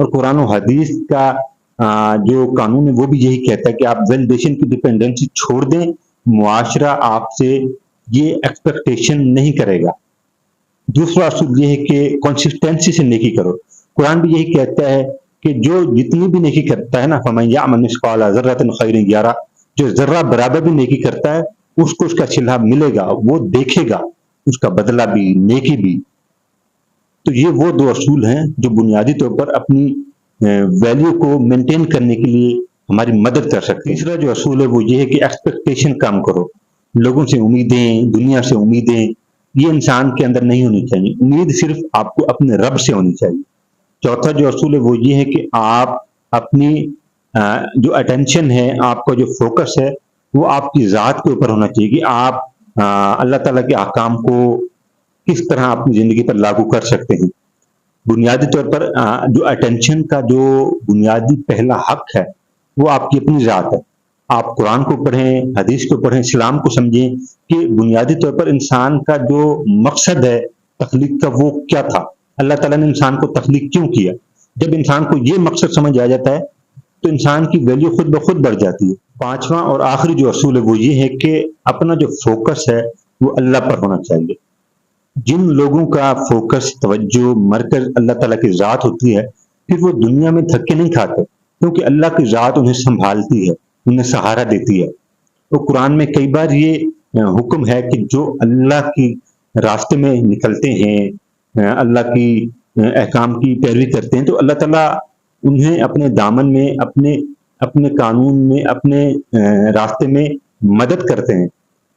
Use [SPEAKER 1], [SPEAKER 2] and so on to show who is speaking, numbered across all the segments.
[SPEAKER 1] اور قرآن و حدیث کا جو قانون ہے وہ بھی یہی کہتا ہے کہ آپ ویلیڈیشن کی ڈپینڈنسی چھوڑ دیں، معاشرہ آپ سے یہ ایکسپیکٹیشن نہیں کرے گا۔ دوسرا اصول یہ ہے کہ کنسسٹینسی سے نیکی کرو۔ قرآن بھی یہی کہتا ہے کہ جو جتنی بھی نیکی کرتا ہے نا، فَمَن يَعْمَلْ مِثْقَالَ ذَرَّةٍ خَيْرٍ يَرَهُ، جو ذرہ برابر بھی نیکی کرتا ہے اس کو اس کا صلہ ملے گا، وہ دیکھے گا، اس کا بدلہ بھی، نیکی بھی۔ تو یہ وہ دو اصول ہیں جو بنیادی طور پر اپنی ویلیو کو مینٹین کرنے کے لیے ہماری مدد کر سکتے ہیں۔ تیسرا جو اصول ہے وہ یہ ہے کہ ایکسپیکٹیشن کم کرو۔ لوگوں سے امیدیں، دنیا سے امیدیں، یہ انسان کے اندر نہیں ہونی چاہیے۔ امید صرف آپ کو اپنے رب سے ہونی چاہیے۔ چوتھا جو اصول ہے وہ یہ ہے کہ آپ اپنی جو اٹینشن ہے، آپ کا جو فوکس ہے، وہ آپ کی ذات کے اوپر ہونا چاہیے کہ آپ اللہ تعالیٰ کے احکام کو کس طرح اپنی زندگی پر لاگو کر سکتے ہیں۔ بنیادی طور پر جو اٹینشن کا جو بنیادی پہلا حق ہے وہ آپ کی اپنی ذات ہے۔ آپ قرآن کو پڑھیں، حدیث کو پڑھیں، اسلام کو سمجھیں کہ بنیادی طور پر انسان کا جو مقصد ہے تخلیق کا وہ کیا تھا، اللہ تعالیٰ نے انسان کو تخلیق کیوں کیا۔ جب انسان کو یہ مقصد سمجھ آ جاتا ہے تو انسان کی ویلیو خود بخود بڑھ جاتی ہے۔ پانچواں اور آخری جو اصول ہے وہ یہ ہے کہ اپنا جو فوکس ہے وہ اللہ پر ہونا چاہیے۔ جن لوگوں کا فوکس، توجہ، مرکز اللہ تعالیٰ کی ذات ہوتی ہے، پھر وہ دنیا میں دھکے نہیں کھاتے، کیونکہ اللہ کی ذات انہیں سنبھالتی ہے، انہیں سہارا دیتی ہے۔ تو قرآن میں کئی بار یہ حکم ہے کہ جو اللہ کی راستے میں نکلتے ہیں، اللہ کی احکام کی پیروی کرتے ہیں، تو اللہ تعالیٰ انہیں اپنے دامن میں، اپنے قانون میں، اپنے راستے میں مدد کرتے ہیں۔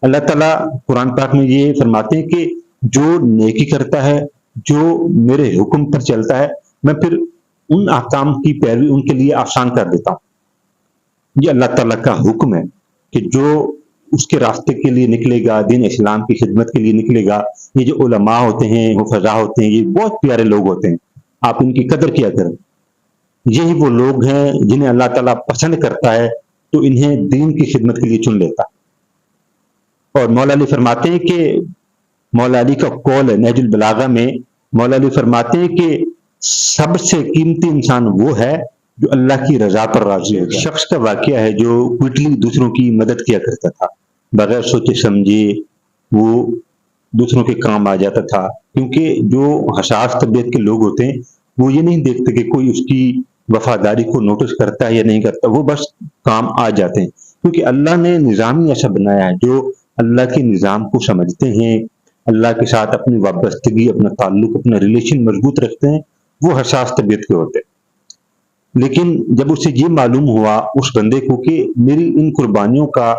[SPEAKER 1] اللہ تعالیٰ قرآن پاک میں یہ فرماتے ہیں کہ جو نیکی کرتا ہے، جو میرے حکم پر چلتا ہے، میں پھر ان احکام کی پیروی ان کے لیے آسان کر دیتا ہوں۔ یہ اللہ تعالیٰ کا حکم ہے کہ جو اس کے راستے کے لیے نکلے گا، دین اسلام کی خدمت کے لیے نکلے گا، یہ جو علماء ہوتے ہیں، حفظاء ہوتے ہیں، یہ بہت پیارے لوگ ہوتے ہیں، آپ ان کی قدر کیا کریں۔ یہی وہ لوگ ہیں جنہیں اللہ تعالیٰ پسند کرتا ہے تو انہیں دین کی خدمت کے لیے چن لیتا ہے۔ اور مولا علی فرماتے ہیں کہ مولا علی کا قول ہے نہج البلاغہ میں، مولا علی فرماتے ہیں کہ سب سے قیمتی انسان وہ ہے جو اللہ کی رضا پر راضی ہو۔ شخص کا واقعہ ہے جو کوئٹلی دوسروں کی مدد کیا کرتا تھا، بغیر سوچے سمجھے وہ دوسروں کے کام آ جاتا تھا، کیونکہ جو حساس طبیعت کے لوگ ہوتے ہیں وہ یہ نہیں دیکھتے کہ کوئی اس کی وفاداری کو نوٹس کرتا ہے یا نہیں کرتا، وہ بس کام آ جاتے ہیں، کیونکہ اللہ نے نظام ہی ایسا بنایا ہے۔ جو اللہ کے نظام کو سمجھتے ہیں، اللہ کے ساتھ اپنی وابستگی، اپنا تعلق، اپنا ریلیشن مضبوط رکھتے ہیں، وہ حساس طبیعت کے ہوتے ہیں۔ لیکن جب اسے یہ معلوم ہوا اس بندے کو کہ میری ان قربانیوں کا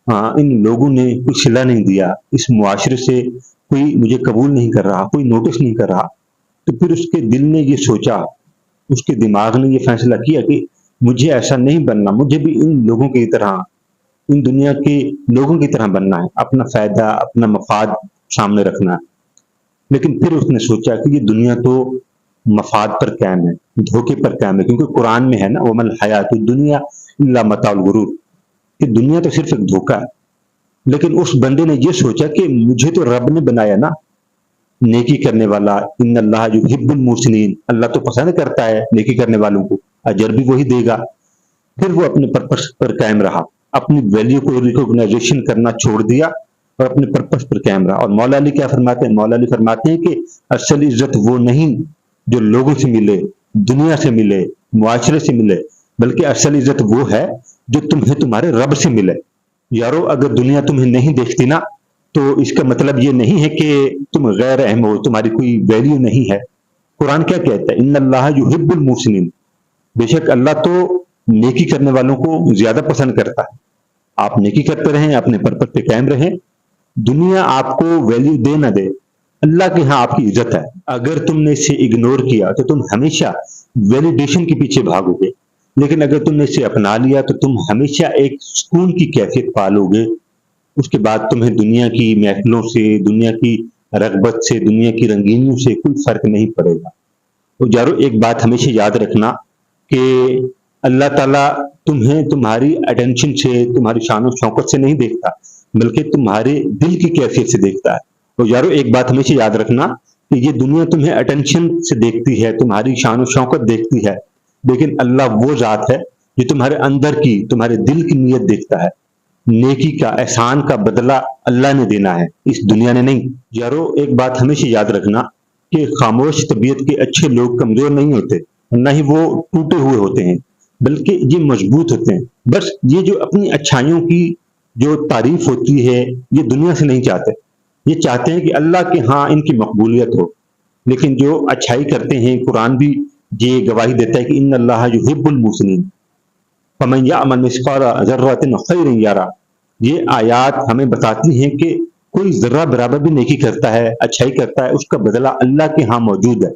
[SPEAKER 1] ان لوگوں نے کوئی صلہ نہیں دیا، اس معاشرے سے کوئی مجھے قبول نہیں کر رہا، کوئی نوٹس نہیں کر رہا، تو پھر اس کے دل نے یہ سوچا، اس کے دماغ نے یہ فیصلہ کیا کہ مجھے ایسا نہیں بننا، مجھے بھی ان لوگوں کی طرح، ان دنیا کے لوگوں کی طرح بننا ہے، اپنا فائدہ، اپنا مفاد سامنے رکھنا ہے۔ لیکن پھر اس نے سوچا کہ یہ دنیا تو مفاد پر قائم ہے، دھوکے پر قائم ہے، کیونکہ قرآن میں ہے نا وَمَا الْحَيَاةُ الدُّنْيَا إِلَّا مَتَاعُ الْغُرُورِ، کہ دنیا تو صرف ایک دھوکہ ہے۔ لیکن اس بندے نے یہ سوچا کہ مجھے تو رب نے بنایا نا نیکی کرنے والا، ان اللہ یحب المحسنین، اللہ تو پسند کرتا ہے نیکی کرنے والوں کو، اجر بھی وہی دے گا۔ پھر وہ اپنے پرپس پر قائم رہا، اپنی ویلیو کو ریکوگنائزیشن کرنا چھوڑ دیا اور اپنے پرپس پر قائم رہا۔ اور مولا علی کیا فرماتے ہیں؟ مولا علی فرماتے ہیں کہ اصل عزت وہ نہیں جو لوگوں سے ملے، دنیا سے ملے، معاشرے سے ملے، بلکہ اصل عزت وہ ہے جو تمہیں تمہارے رب سے ملے۔ یارو اگر دنیا تمہیں نہیں دیکھتی نا تو اس کا مطلب یہ نہیں ہے کہ تم غیر اہم ہو، تمہاری کوئی ویلیو نہیں ہے۔ قرآن کیا کہتا ہے؟ ان اللہ یحب المحسنین، بے شک اللہ تو نیکی کرنے والوں کو زیادہ پسند کرتا ہے۔ آپ نیکی کرتے رہیں، اپنے پرپس پہ قائم رہیں، دنیا آپ کو ویلیو دے نہ دے، اللہ کے ہاں آپ کی عزت ہے۔ اگر تم نے اسے اگنور کیا تو تم ہمیشہ ویلیڈیشن کے پیچھے بھاگو گے، لیکن اگر تم نے اسے اپنا لیا تو تم ہمیشہ ایک سکون کی کیفیت پالو گے۔ اس کے بعد تمہیں دنیا کی محفلوں سے، دنیا کی رغبت سے، دنیا کی رنگینیوں سے کوئی فرق نہیں پڑے گا۔ تو یارو ایک بات ہمیشہ یاد رکھنا کہ اللہ تعالیٰ تمہیں تمہاری اٹینشن سے، تمہاری شان و شوکت سے نہیں دیکھتا، بلکہ تمہارے دل کی کیفیت سے دیکھتا ہے۔ تو یارو ایک بات ہمیشہ یاد رکھنا کہ یہ دنیا تمہیں اٹینشن سے دیکھتی ہے، تمہاری شان و شوکت دیکھتی ہے، لیکن اللہ وہ ذات ہے جو تمہارے اندر کی، تمہارے دل کی نیت دیکھتا ہے۔ نیکی کا، احسان کا بدلہ اللہ نے دینا ہے، اس دنیا نے نہیں۔ یارو ایک بات ہمیشہ یاد رکھنا کہ خاموش طبیعت کے اچھے لوگ کمزور نہیں ہوتے، نہ ہی وہ ٹوٹے ہوئے ہوتے ہیں، بلکہ یہ مضبوط ہوتے ہیں۔ بس یہ جو اپنی اچھائیوں کی جو تعریف ہوتی ہے یہ دنیا سے نہیں چاہتے، یہ چاہتے ہیں کہ اللہ کے ہاں ان کی مقبولیت ہو۔ لیکن جو اچھائی کرتے ہیں، قرآن بھی یہ گواہی دیتا ہے کہ ان اللہ یحب المحسنین فمن یعمل مثقال ذرۃ خیرا یرہ۔ یہ آیات ہمیں بتاتی ہیں کہ کوئی ذرہ برابر بھی نیکی کرتا ہے، اچھائی کرتا ہے، اس کا بدلہ اللہ کے ہاں موجود ہے۔